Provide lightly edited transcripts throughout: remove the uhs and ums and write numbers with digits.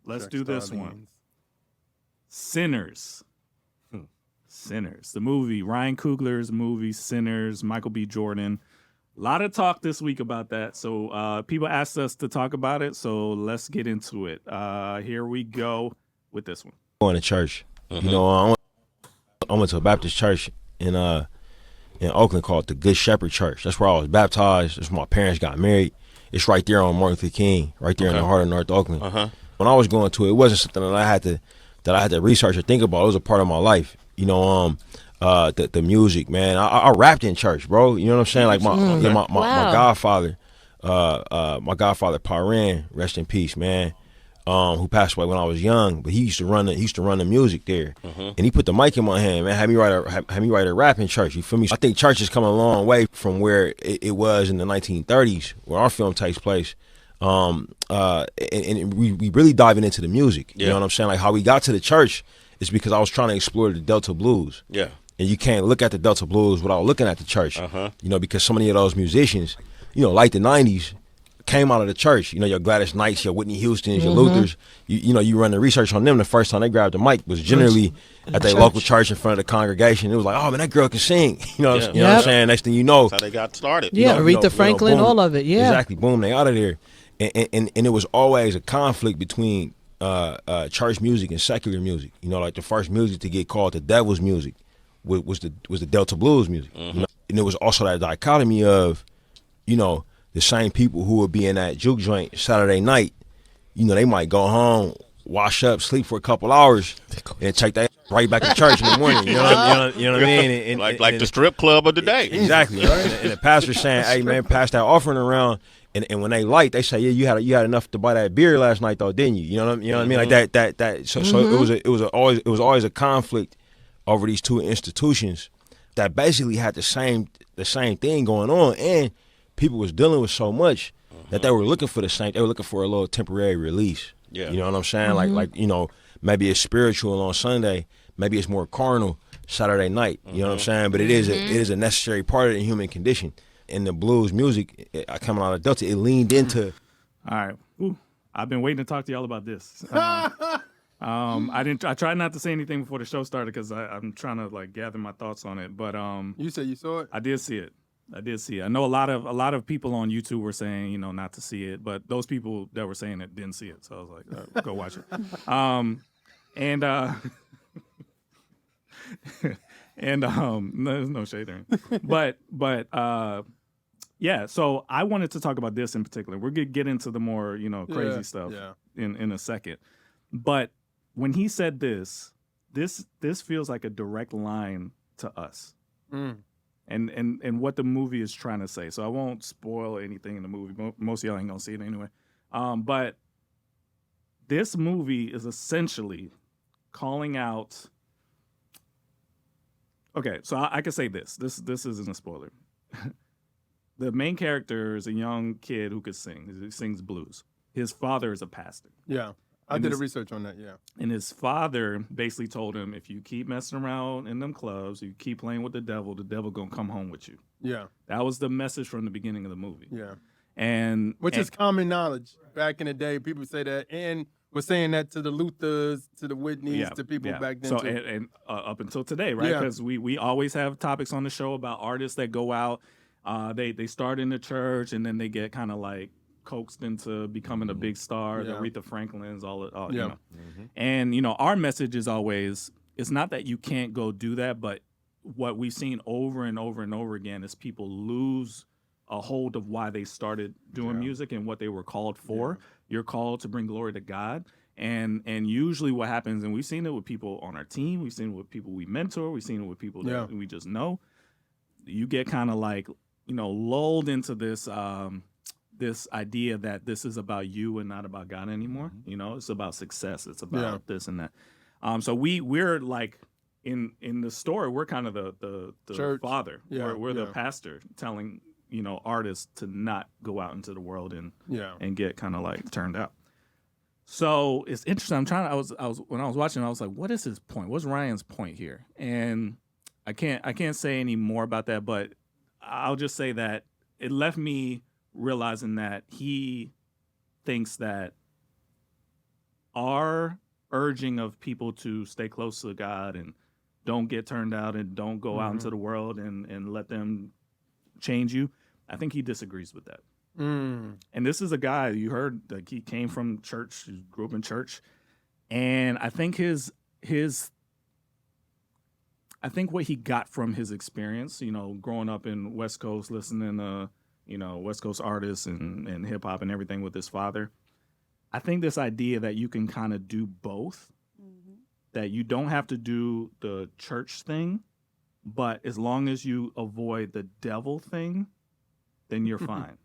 Let's do this one. Sinners. Sinners. The movie, Ryan Coogler's movie, Sinners, Michael B. Jordan. A lot of talk this week about that. So people asked us to talk about it, so let's get into it. Here we go with this one. Going to church. You know, I went to a Baptist church in Oakland called the Good Shepherd Church. That's where I was baptized. That's where my parents got married. It's right there on Martin Luther King, right there in the heart of North Oakland. When I was going to it, it wasn't something that I had to research or think about. It was a part of my life. You know, the music, man. I rapped in church, bro. You know what I'm saying? Like my godfather, Paran, rest in peace, man. Who passed away when I was young, but he used to run the music there, and he put the mic in my hand, man. Had me write a rap in church. You feel me? I think church has come a long way from where it was in the 1930s, where our film takes place. And we really diving into the music. You know what I'm saying? Like how we got to the church is because I was trying to explore the Delta blues. Yeah. And you can't look at the Delta blues without looking at the church. You know, because so many of those musicians, you know, like the 90s, came out of the church. You know, your Gladys Knights, your Whitney Houstons, your Luthers. You know, you run the research on them. The first time they grabbed the mic was generally at their local church in front of the congregation. It was like, oh man, that girl can sing. You know, you know what I'm saying? Next thing you know, that's how they got started. Yeah, Aretha Franklin, boom, all of it. Yeah, exactly. Boom, they out of there. And it was always a conflict between church music and secular music. You know, like the first music to get called the devil's music was the Delta blues music. You know? And there was also that dichotomy of, you know, the same people who would be in that juke joint Saturday night, you know, they might go home, wash up, sleep for a couple hours, and take that right back to church in the morning. You know what I mean? And, like the strip club of the day. Exactly. And the pastor's saying, "Hey man, pass that offering around." And when they light, they say, "Yeah, you had enough to buy that beer last night, though, didn't you?" You know what I mean? Like that. So it was always a conflict over these two institutions that basically had the same thing going on, and people was dealing with so much that they were looking for the same. They were looking for a little temporary release. Yeah, you know what I'm saying? Like you know, maybe it's spiritual on Sunday, maybe it's more carnal Saturday night. You know what I'm saying? But it is a necessary part of the human condition. And the blues music, coming out of Delta, it leaned into. All right, I've been waiting to talk to y'all about this. I tried not to say anything before the show started because I'm trying to like gather my thoughts on it. But you said you saw it? I did see it. I know a lot of people on YouTube were saying, you know, not to see it, but those people that were saying it didn't see it. So I was like, go watch it. There's no shade there. But yeah, so I wanted to talk about this in particular. We're gonna get into the more, you know, crazy stuff in a second. But when he said this feels like a direct line to us. And what the movie is trying to say. So I won't spoil anything in the movie. Most of y'all ain't gonna see it anyway. But this movie is essentially calling out. Okay, so I can say this. This isn't a spoiler. The main character is a young kid who could sing. He sings blues. His father is a pastor. Yeah. I did research on that, yeah. And his father basically told him, if you keep messing around in them clubs, you keep playing with the devil gonna come home with you. Yeah. That was the message from the beginning of the movie. Yeah. Which is common knowledge. Back in the day, people say that, and was saying that to the Luthers, to the Whitneys, to people back then. So, and up until today, right? Because we always have topics on the show about artists that go out, they start in the church, and then they get kind of like coaxed into becoming a big star, the Aretha Franklin's, all you know. And, you know, our message is always, it's not that you can't go do that, but what we've seen over and over and over again is people lose a hold of why they started doing music and what they were called for. You're called to bring glory to God. And usually what happens, and we've seen it with people on our team, we've seen it with people we mentor, we've seen it with people that we just know, you get kind of like, you know, lulled into this this idea that this is about you and not about God anymore. You know, it's about success. It's about this and that. So we're like in the story, we're kind of the church father. Yeah, we're the pastor telling, you know, artists to not go out into the world and get kind of like turned out. So it's interesting. I was when I was watching, I was like, what is his point? What's Ryan's point here? And I can't say any more about that, but I'll just say that it left me realizing that he thinks that our urging of people to stay close to God and don't get turned out and don't go out into the world and let them change you, I think he disagrees with that. And this is a guy, you heard, like, he came from church, he grew up in church, and I think I think what he got from his experience, growing up in West Coast, listening to, West Coast artists and hip hop and everything with his father, I think this idea that you can kind of do both, that you don't have to do the church thing, but as long as you avoid the devil thing, then you're fine.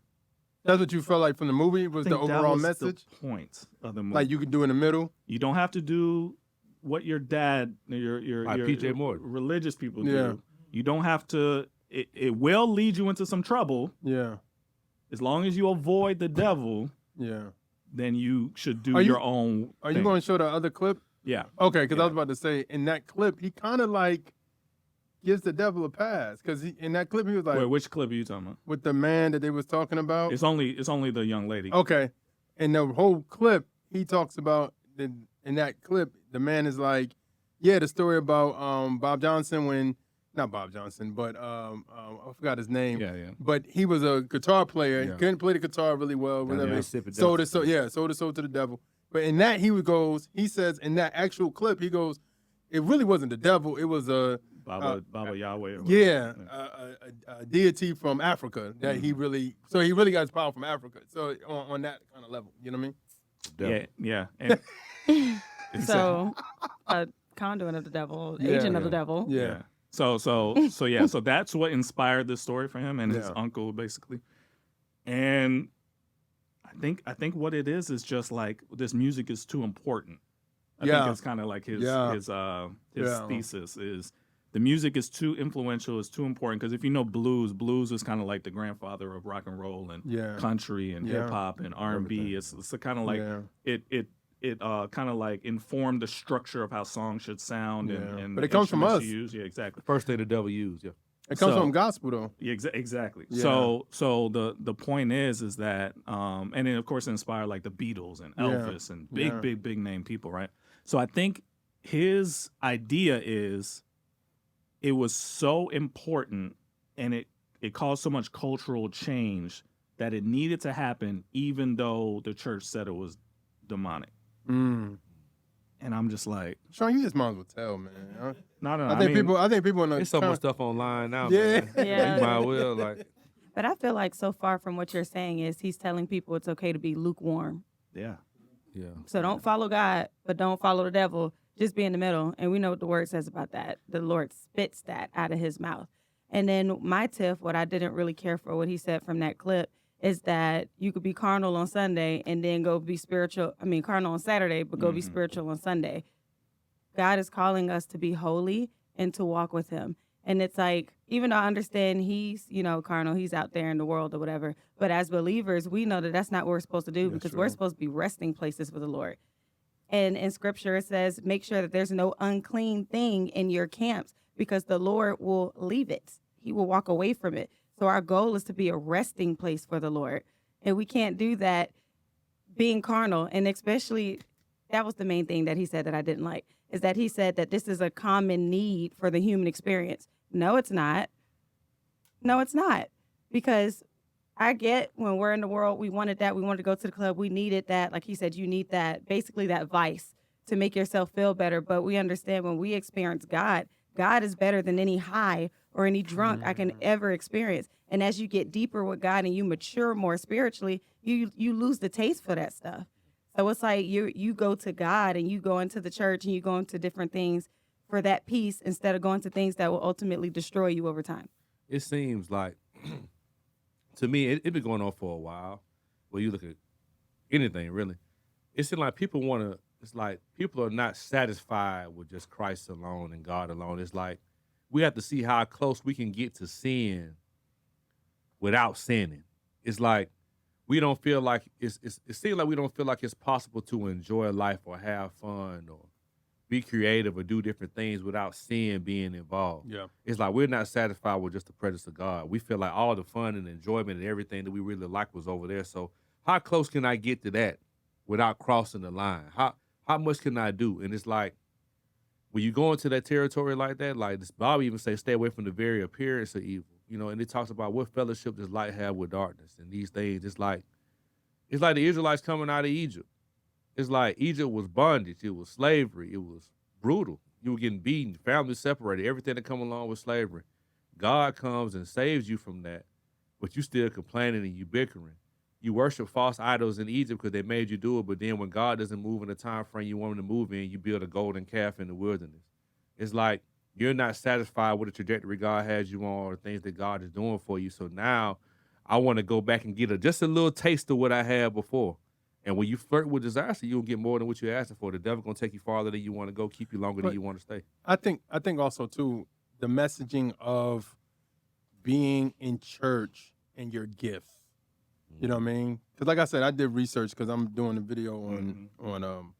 That's what you felt like from the movie, was the overall message? The point of the movie. Like you could do in the middle? You don't have to do what your dad, your PJ Morton, religious people do. You don't have to, it will lead you into some trouble. Yeah. As long as you avoid the devil, then you should do your own Are you going to show the other clip? Yeah. Okay, because I was about to say, in that clip, he kind of like gives the devil a pass. Because in that clip, he was like... Wait, which clip are you talking about? With the man that they was talking about. It's only the young lady. Okay. In the whole clip, he talks about, in that clip, the man is like, the story about Bob Johnson when... Not Bob Johnson, but I forgot his name. Yeah. But he was a guitar player. He couldn't play the guitar really well. Whatever. Sold his soul to the devil. But in that, he says in that actual clip, he goes, it really wasn't the devil. It was a Baba Yahweh. A deity from Africa that he really got his power from Africa. So on that kind of level, you know what I mean? Yeah. And so a conduit of the devil, agent of the devil. Yeah. So that's what inspired this story for him and his uncle, basically. And I think what it is just like this music is too important. I think it's kind of like his thesis is the music is too influential, is too important. Because if you know blues is kind of like the grandfather of rock and roll and country and hip hop and R&B. It's kind of like it kind of like informed the structure of how songs should sound and but it comes from us. Use. Yeah, exactly. First thing the devil used. It comes from gospel though. Yeah, exactly. Yeah. So the point is that and then of course it inspired like the Beatles and Elvis and big name people, right? So I think his idea is it was so important and it caused so much cultural change that it needed to happen even though the church said it was demonic. And I'm just like, Sean, you just might as well tell, man. No. I think people in the there's so much stuff online now. Yeah. Man. Yeah. You might as well like. But I feel like so far from what you're saying is he's telling people it's okay to be lukewarm. Yeah. So don't follow God, but don't follow the devil. Just be in the middle. And we know what the word says about that. The Lord spits that out of his mouth. And then my tiff, what I didn't really care for what he said from that clip, is that you could be carnal on Sunday and then go be carnal on Saturday, but go be spiritual on Sunday. God is calling us to be holy and to walk with him. And it's like, even though I understand he's, carnal, he's out there in the world or whatever, but as believers, we know that that's not what we're supposed to do because we're supposed to be resting places for the Lord. And in scripture, it says, make sure that there's no unclean thing in your camps because the Lord will leave it. He will walk away from it. So our goal is to be a resting place for the Lord. And we can't do that being carnal. And especially, that was the main thing that he said that I didn't like, is that he said that this is a common need for the human experience. No, it's not. No, it's not. Because I get when we're in the world, we wanted that. We wanted to go to the club. We needed that. Like he said, you need that, basically that vice to make yourself feel better. But we understand when we experience God, God is better than any high or any drunk I can ever experience. And as you get deeper with God and you mature more spiritually, you lose the taste for that stuff. So it's like you go to God and you go into the church and you go into different things for that peace instead of going to things that will ultimately destroy you over time. It seems like, to me, it's been going on for a while. Well, you look at anything, really. It seems like people are not satisfied with just Christ alone and God alone. It's like we have to see how close we can get to sin without sinning. It's like we don't feel like it seems like we don't feel like it's possible to enjoy life or have fun or be creative or do different things without sin being involved. Yeah. It's like we're not satisfied with just the presence of God. We feel like all the fun and enjoyment and everything that we really like was over there. So how close can I get to that without crossing the line? How how much can I do? And it's like, when you go into that territory like that, like this Bible even say, stay away from the very appearance of evil. You know, and it talks about what fellowship does light have with darkness and these things. It's like the Israelites coming out of Egypt. It's like Egypt was bondage. It was slavery. It was brutal. You were getting beaten, families separated, everything that come along with slavery. God comes and saves you from that, but you still complaining and you bickering. You worship false idols in Egypt because they made you do it, but then when God doesn't move in the time frame you want him to move in, you build a golden calf in the wilderness. It's like you're not satisfied with the trajectory God has you on or the things that God is doing for you. So now I want to go back and get just a little taste of what I had before. And when you flirt with disaster, you'll get more than what you're asking for. The devil gonna take you farther than you want to go, keep you longer than you want to stay. I think also too, the messaging of being in church and your gifts. You know what I mean? Because like I said, I did research because I'm doing a video on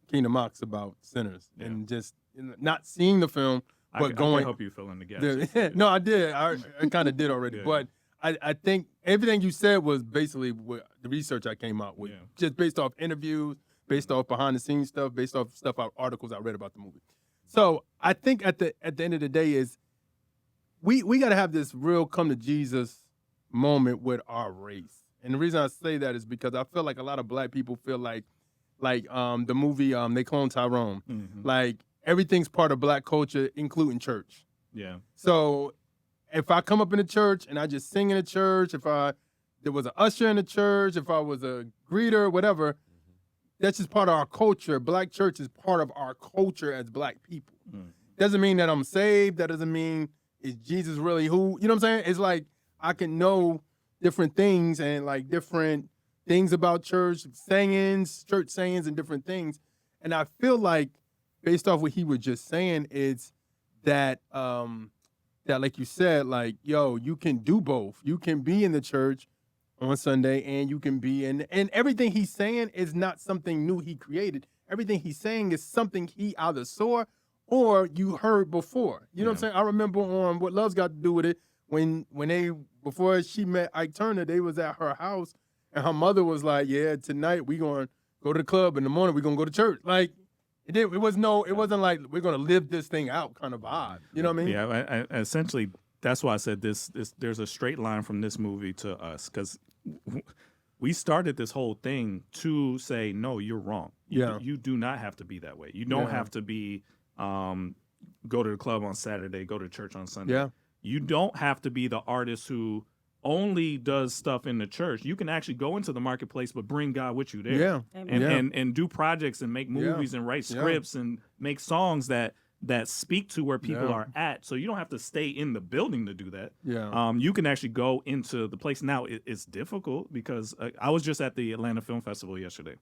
Kingdom Ox about sinners and just not seeing the film, but going. I can help you fill in the gaps. No, I did. I kind of did already, but I think everything you said was basically what the research I came out with, just based off interviews, based off behind the scenes stuff, based off articles I read about the movie. So I think at the end of the day is we got to have this real come to Jesus moment with our race. And the reason I say that is because I feel like a lot of black people feel like the movie They Clone Tyrone, like everything's part of black culture, including church. Yeah. So if I come up in the church and I just sing in the church, there was an usher in the church, if I was a greeter, whatever, that's just part of our culture. Black church is part of our culture as black people. Doesn't mean that I'm saved. That doesn't mean is Jesus really who, you know what I'm saying? It's like I can know different things and like different things about church sayings, and different things. And I feel like based off what he was just saying, it's that that like you said, like, yo, you can do both. You can be in the church on Sunday and you can be in, and everything he's saying is not something new he created. Everything he's saying is something he either saw or you heard before. You know what I'm saying? I remember on What Love's Got to Do with It, when they, before she met Ike Turner, they was at her house and her mother was like, yeah, tonight we going to go to the club, in the morning we going to go to church. Like, it wasn't like we're going to live this thing out kind of vibe. You know what I mean? Yeah, I essentially, that's why I said this there's a straight line from this movie to us, because we started this whole thing to say, no, you're wrong. You do not have to be that way. You don't have to be, go to the club on Saturday, go to church on Sunday. Yeah. You don't have to be the artist who only does stuff in the church. You can actually go into the marketplace, but bring God with you there. Yeah. And do projects and make movies and write scripts and make songs that speak to where people are at. So you don't have to stay in the building to do that. Yeah. You can actually go into the place. Now, it's difficult because I was just at the Atlanta Film Festival yesterday,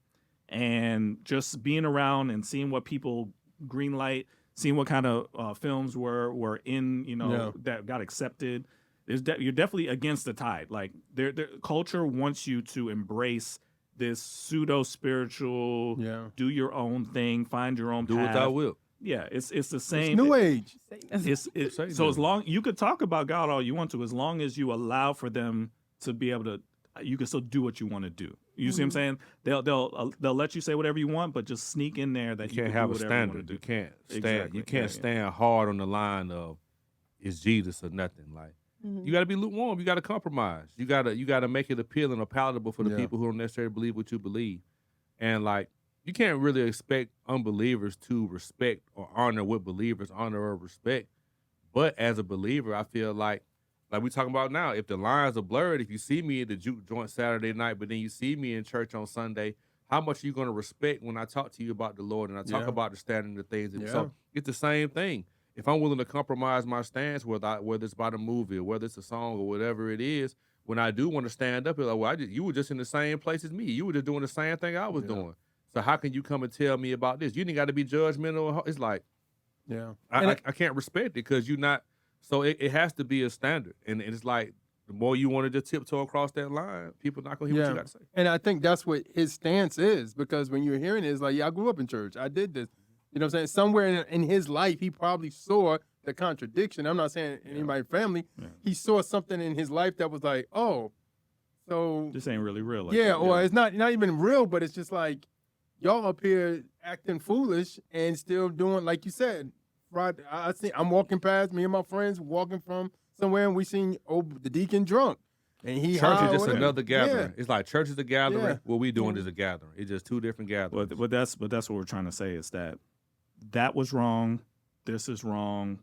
and just being around and seeing what people greenlight, seeing what kind of films were in, that got accepted. You're definitely against the tide. Like their culture wants you to embrace this pseudo spiritual, do your own thing, find your own path. Do what thou will. Yeah, it's the same. It's new age. So as long you could talk about God all you want to, as long as you allow for them to be able to, you can still do what you want to do. You see what I'm saying? They'll let you say whatever you want, but just sneak in there that you can't have a standard. You can't stand. You can't stand hard on the line of is Jesus or nothing. Like you got to be lukewarm. You got to compromise. You got to make it appealing or palatable for the people who don't necessarily believe what you believe. And like you can't really expect unbelievers to respect or honor what believers honor or respect. But as a believer, I feel like we talking about now, if the lines are blurred, if you see me at the juke joint Saturday night, but then you see me in church on Sunday, how much are you going to respect when I talk to you about the Lord and I talk about the standard of things? And so it's the same thing. If I'm willing to compromise my stance, whether it's about a movie or whether it's a song or whatever it is, when I do want to stand up, it's like, well, you were just in the same place as me. You were just doing the same thing I was doing. So how can you come and tell me about this? You didn't got to be judgmental. It's like, I can't respect it because you're not. So it has to be a standard. And it's like, the more you wanted to tiptoe across that line, people not going to hear what you got to say. And I think that's what his stance is, because when you're hearing it, it's like, I grew up in church. I did this. You know what I'm saying? Somewhere in his life, he probably saw the contradiction. I'm not saying anybody's family. Yeah. He saw something in his life that was like, oh, so. This ain't really real. Or it's not even real, but it's just like, y'all up here acting foolish and still doing like you said. Right, I'm walking past, me and my friends walking from somewhere, and we seen the deacon drunk, and he church is just whatever. another gathering. Yeah. It's like church is a gathering. Yeah. What we doing is a gathering. It's just two different gatherings. But that's what we're trying to say is that was wrong. This is wrong.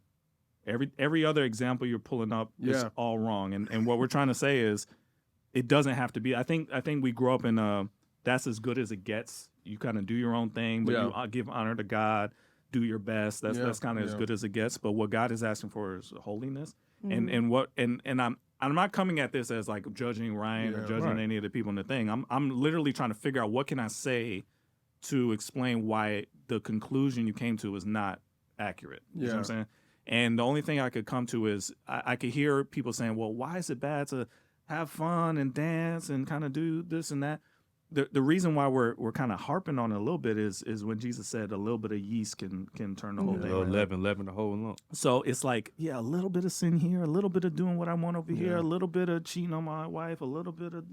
Every other example you're pulling up is all wrong. And what we're trying to say is it doesn't have to be. I think we grow up in that's as good as it gets. You kind of do your own thing, but you give honor to God. Do your best. That's kind of as good as it gets. But what God is asking for is holiness. Mm-hmm. And I'm not coming at this as like judging Ryan or judging any of the people in the thing. I'm literally trying to figure out what can I say to explain why the conclusion you came to is not accurate. You know what I'm saying? And the only thing I could come to is I could hear people saying, well, why is it bad to have fun and dance and kind of do this and that? The reason why we're kind of harping on it a little bit is when Jesus said a little bit of yeast can turn the whole thing. Leaven the whole lump. So it's like, a little bit of sin here, a little bit of doing what I want over here, a little bit of cheating on my wife, a little bit of.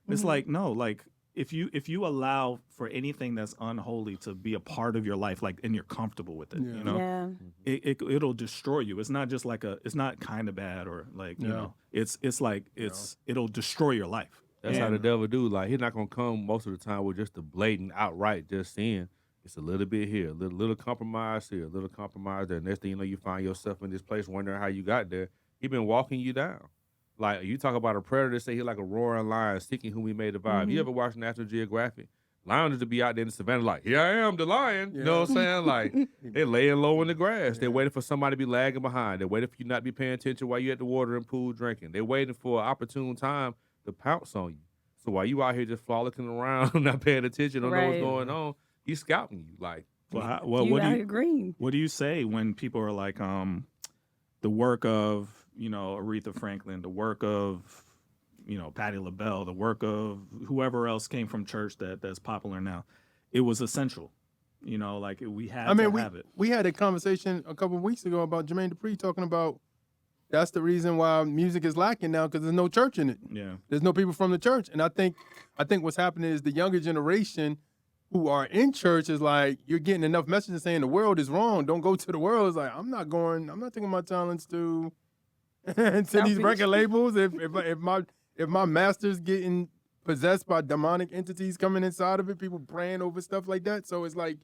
It's like, no, like if you allow for anything that's unholy to be a part of your life, like, and you're comfortable with it, you know, it'll destroy you. It's not just like it's not kind of bad or like you know, it's like it'll destroy your life. That's how the devil do. Like, he's not going to come most of the time with just the blatant, outright just sin. It's a little bit here, a little compromise here, a little compromise there. Next thing you know, you find yourself in this place wondering how you got there. He been walking you down. Like, you talk about a predator, say he's like a roaring lion, seeking whom he may devour. You ever watch National Geographic? Lions to be out there in the savannah like, here I am, the lion. You know what I'm saying? Like, they're laying low in the grass. They're waiting for somebody to be lagging behind. They're waiting for you not to be paying attention while you at the watering pool drinking. They're waiting for an opportune time to pounce on you. So while you out here just frolicking around, not paying attention, don't know what's going on, he's scouting you. Like, what do you say when people are like, the work of Aretha Franklin, the work of Patti LaBelle, the work of whoever else came from church that's popular now, it was essential. Like we had to have it. We had a conversation a couple of weeks ago about Jermaine Dupri talking about. That's the reason why music is lacking now, because there's no church in it. Yeah, there's no people from the church, and I think what's happening is the younger generation who are in church is like, you're getting enough messages saying the world is wrong. Don't go to the world. It's like, I'm not taking my talents to these record labels. If my master's getting possessed by demonic entities coming inside of it, people praying over stuff like that. So it's like,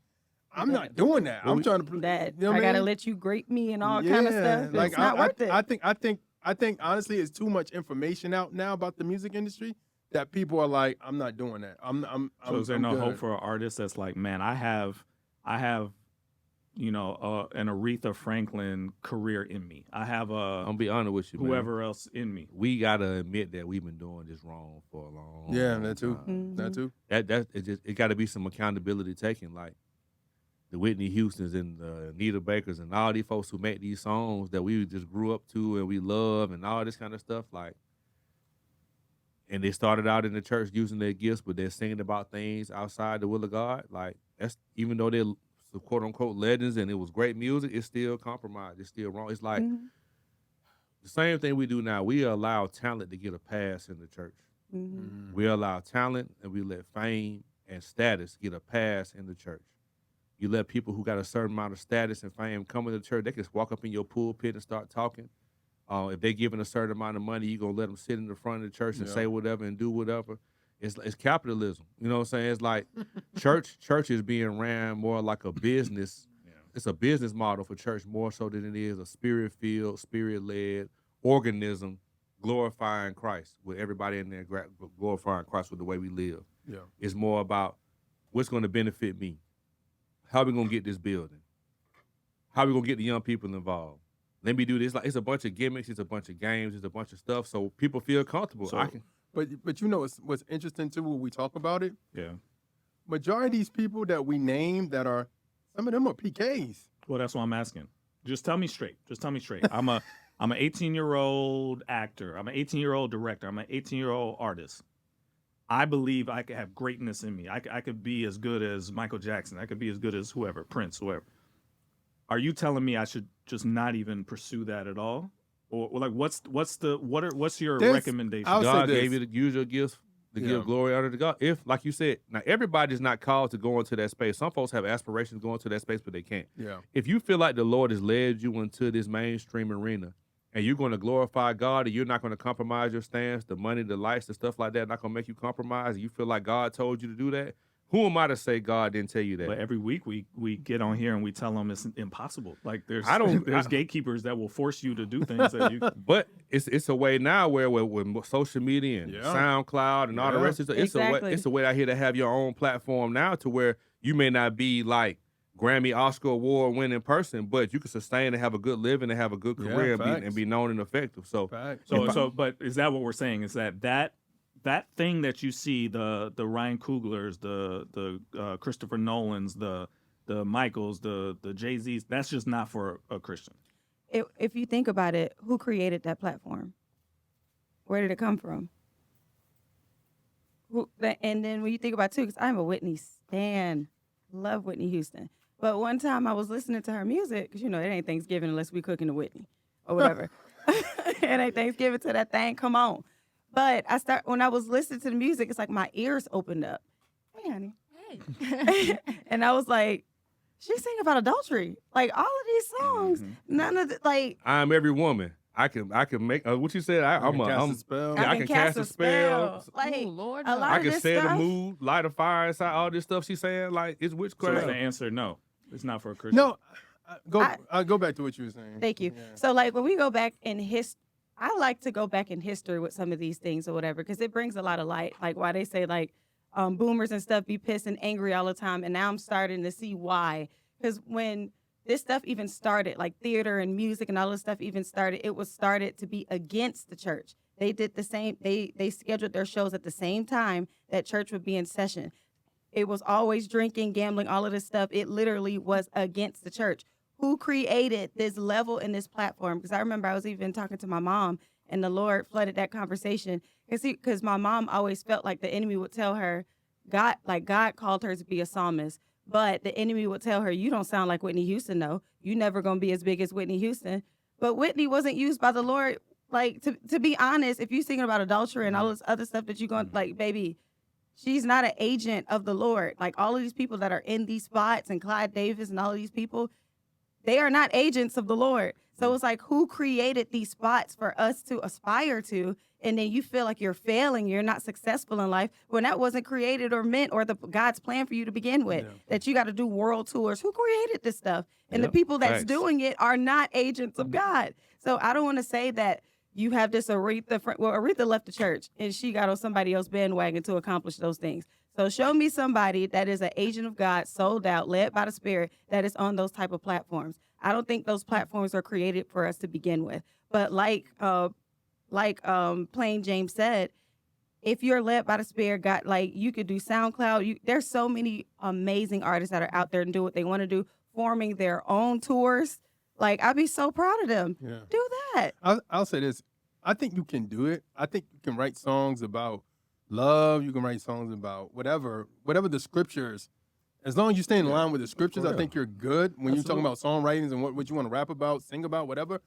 I'm not doing that. I'm trying to that. I gotta let you grape me and all kind of stuff. Like, it's not worth it. I think honestly, it's too much information out now about the music industry that people are like, I'm not doing that. So is there no hope for an artist that's like, man, I have an Aretha Franklin career in me. I have I'm gonna be honest with you, whoever else in me. We gotta admit that we've been doing this wrong for a long that too. Time. That too. It got to be some accountability taken, like the Whitney Houstons and the Anita Bakers and all these folks who make these songs that we just grew up to and we love and all this kind of stuff. Like, and they started out in the church using their gifts, but they're singing about things outside the will of God. Like, that's, even though they're quote unquote legends and it was great music, it's still compromised. It's still wrong. It's like the same thing we do now. We allow talent to get a pass in the church. We allow talent and we let fame and status get a pass in the church. You let people who got a certain amount of status and fame come into the church. They can walk up in your pulpit and start talking. If they're given a certain amount of money, you're going to let them sit in the front of the church and say whatever and do whatever. It's capitalism. You know what I'm saying? It's like church is being ran more like a business. It's a business model for church more so than it is a spirit-filled, spirit-led organism glorifying Christ, with everybody in there glorifying Christ with the way we live. Yeah. It's more about what's going to benefit me. How are we going to get this building? How are we going to get the young people involved? Let me do this. Like, it's a bunch of gimmicks. It's a bunch of games. It's a bunch of stuff. So people feel comfortable. But you know what's interesting, too, when we talk about it? Yeah. Majority of these people that we name some of them are PKs. Well, that's what I'm asking. Just tell me straight. I'm an 18-year-old actor. I'm an 18-year-old director. I'm an 18-year-old artist. I believe I could have greatness in me. I could be as good as Michael Jackson. I could be as good as whoever, Prince, whoever. Are you telling me I should just not even pursue that at all? Or like, what's your recommendation? God gave you the usual gifts to give glory honor to God. If, like you said, now everybody's not called to go into that space. Some folks have aspirations to go into that space, but they can't. Yeah. If you feel like the Lord has led you into this mainstream arena and you're going to glorify God and you're not going to compromise your stance, the money, the lights, the stuff like that, not going to make you compromise, and you feel like God told you to do that, who am I to say God didn't tell you that? But every week we get on here and we tell them it's impossible. Like there's gatekeepers that will force you to do things that you. But it's a way now where with social media and SoundCloud and all the rest of it, it's a way out here to have your own platform now to where you may not be like Grammy, Oscar award winning person, but you can sustain and have a good living and have a good career and be known and effective. So but is that what we're saying? Is that thing that you see, the Ryan Coogler's, the Christopher Nolan's, the Michaels, the Jay-Z's, that's just not for a Christian. If you think about it, who created that platform? Where did it come from? And then when you think about it too, because I'm a Whitney stan, love Whitney Houston. But one time I was listening to her music, because it ain't Thanksgiving unless we cooking to Whitney or whatever. It ain't Thanksgiving till that thing come on. But when I was listening to the music, it's like my ears opened up. Hey, honey. Hey. And I was like, she's singing about adultery. Like all of these songs, none of I'm every woman. I can make what you said. I can cast a spell. Like, ooh, Lord, a lot I of can this set stuff, a mood, light a fire inside. All this stuff she's saying, like it's So witchcraft. is the answer no? It's not for a Christian. No, I'll go back to what you were saying. Thank you. Yeah. So like when we go back in history, I like to go back in history with some of these things or whatever, because it brings a lot of light. Like why they say like boomers and stuff be pissed and angry all the time. And now I'm starting to see why. Because when this stuff even started, like theater and music and all this stuff even started, it was started to be against the church. They did the same. They scheduled their shows at the same time that church would be in session. It was always drinking, gambling, all of this stuff. It literally was against the church. Who created this level in this platform? Because I remember I was even talking to my mom, and the Lord flooded that conversation. Because my mom always felt like the enemy would tell her, God called her to be a psalmist, but the enemy would tell her, you don't sound like Whitney Houston, though. You're never going to be as big as Whitney Houston. But Whitney wasn't used by the Lord. Like, to be honest, if you're singing about adultery and all this other stuff that you're going, like, baby, she's not an agent of the Lord. Like, all of these people that are in these spots and Clyde Davis and all of these people, they are not agents of the Lord. So it's like, who created these spots for us to aspire to? And then you feel like you're failing, you're not successful in life when that wasn't created or meant or God's plan for you to begin with. That you got to do world tours. Who created this stuff? And the people that's doing it are not agents of God. So I don't want to say that you have this Aretha. Well, Aretha left the church and she got on somebody else's bandwagon to accomplish those things. So show me somebody that is an agent of God, sold out, led by the Spirit, that is on those type of platforms. I don't think those platforms are created for us to begin with. But like Plain James said, if you're led by the Spirit, God, like you could do SoundCloud. There's so many amazing artists that are out there and do what they want to do, forming their own tours. Like I'd be so proud of them. Yeah. Do that. I'll say this. I think you can do it. I think you can write songs about love. You can write songs about whatever the scriptures. As long as you stay in line with the scriptures, I think you're good. When you're talking about songwritings and what you want to rap about, sing about, whatever.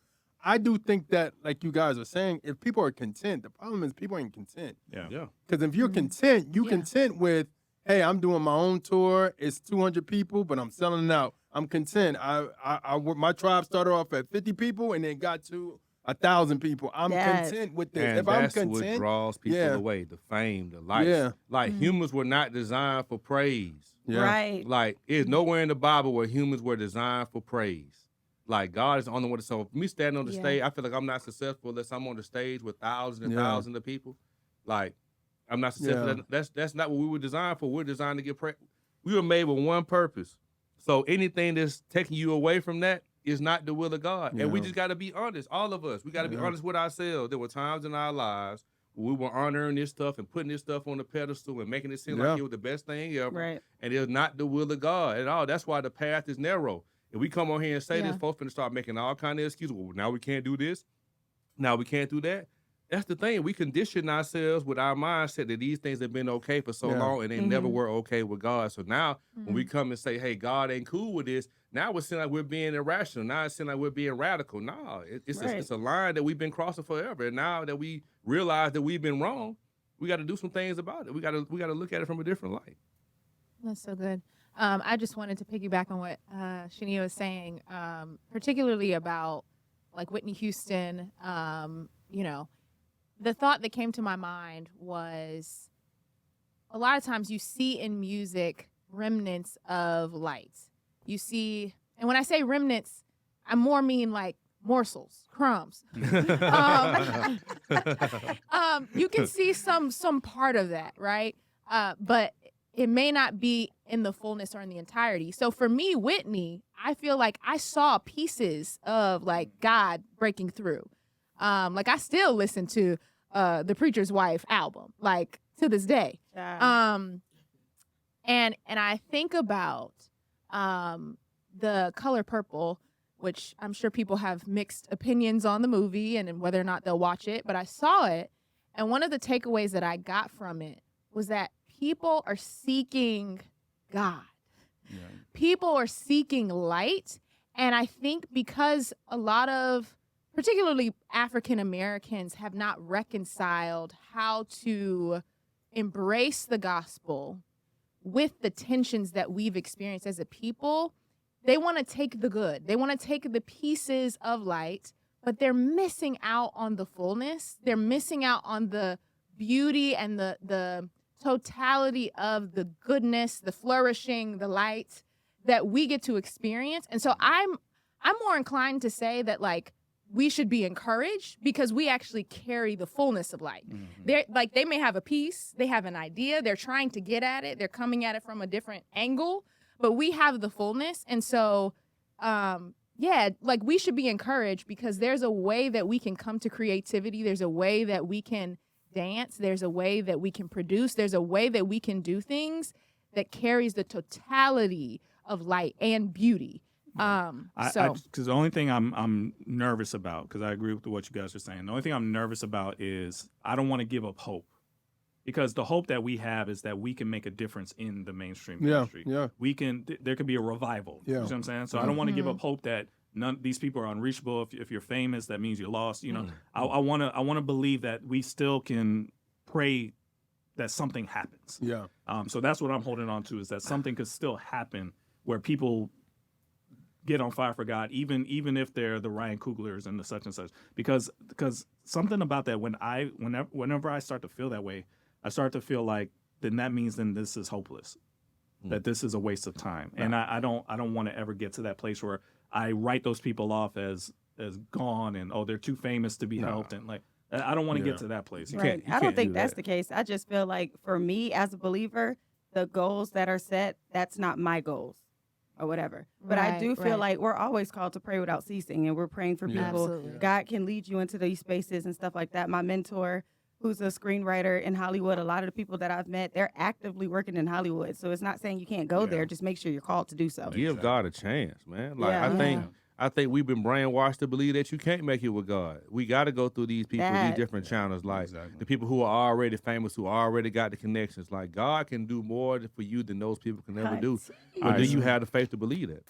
I do think that, like you guys are saying, if people are content, the problem is people ain't content. Yeah. Because if you're content, content with, hey, I'm doing my own tour. It's 200 people, but I'm selling it out. I'm content. My tribe started off at 50 people and then got to 1,000 people. I'm content with this. And if that's I'm content, what draws people away, the fame, the lights. Yeah. Like humans were not designed for praise. Yeah. Right. Like it's nowhere in the Bible where humans were designed for praise. Like God is the only one. So for me standing on the stage, I feel like I'm not successful unless I'm on the stage with thousands and thousands of people. Like I'm not successful. That's not what we were designed for. We're designed to get praise. We were made with one purpose. So anything that's taking you away from that is not the will of God. And we just got to be honest. All of us, we got to be honest with ourselves. There were times in our lives where we were honoring this stuff and putting this stuff on the pedestal and making it seem like it was the best thing ever. Right. And it's not the will of God at all. That's why the path is narrow. If we come on here and say this, folks finna start making all kind of excuses. Well, now we can't do this. Now we can't do that. That's the thing. We condition ourselves with our mindset that these things have been okay for so long and they never were okay with God. So now when we come and say, hey, God ain't cool with this, now it seems like we're being irrational. Now it seems like we're being radical. No, it's a line that we've been crossing forever. And now that we realize that we've been wrong, we got to do some things about it. We got to look at it from a different light. That's so good. I just wanted to piggyback on what Shania was saying, particularly about like Whitney Houston. You know, the thought that came to my mind was a lot of times you see in music remnants of light. You see, and when I say remnants, I more mean like morsels, crumbs. You can see some part of that, right? But it may not be in the fullness or in the entirety. So for me, Whitney, I feel like I saw pieces of like God breaking through. Like I still listen to the Preacher's Wife album, like to this day. And I think about the Color Purple, which I'm sure people have mixed opinions on the movie and whether or not they'll watch it, but I saw it. And one of the takeaways that I got from it was that people are seeking God. Yeah. People are seeking light. And I think because a lot of, particularly African Americans, have not reconciled how to embrace the gospel with the tensions that we've experienced as a people, they want to take the good. They want to take the pieces of light, but they're missing out on the fullness. They're missing out on the beauty and the totality of the goodness, the flourishing, the light that we get to experience. And so I'm more inclined to say that like we should be encouraged because we actually carry the fullness of light. Mm-hmm. They may have a piece, they have an idea, they're trying to get at it, they're coming at it from a different angle, but we have the fullness. And so like we should be encouraged because there's a way that we can come to creativity, there's a way that we can dance, there's a way that we can produce, there's a way that we can do things that carries the totality of light and beauty. Because the only thing I'm nervous about, because I agree with what you guys are saying, the only thing I'm nervous about is I don't want to give up hope, because the hope that we have is that we can make a difference in the mainstream industry. Yeah, there could be a revival. Yeah. You know what I'm saying? So I don't want to give up hope that these people are unreachable. If you're famous, that means you're lost. You know, I want to believe that we still can pray that something happens. Yeah. So that's what I'm holding on to, is that something could still happen where people get on fire for God, even if they're the Ryan Cooglers and the such and such. Because something about that, whenever I start to feel that way, I start to feel like then that means then this is hopeless, that this is a waste of time. And I don't want to ever get to that place where I write those people off as gone and they're too famous to be helped, and like I don't want to get to that place. Right. I don't think that's the case. I just feel like for me as a believer, the goals that are set, that's not my goals or whatever. But I do feel like we're always called to pray without ceasing, and we're praying for people. Absolutely. God can lead you into these spaces and stuff like that. My mentor, who's a screenwriter in Hollywood, a lot of the people that I've met, they're actively working in Hollywood. So it's not saying you can't go there. Just make sure you're called to do so. Give God a chance, man. Like I think we've been brainwashed to believe that you can't make it with God. We got to go through these people, these different channels, like the people who are already famous, who already got the connections. Like God can do more for you than those people can ever do. But do you have the faith to believe that?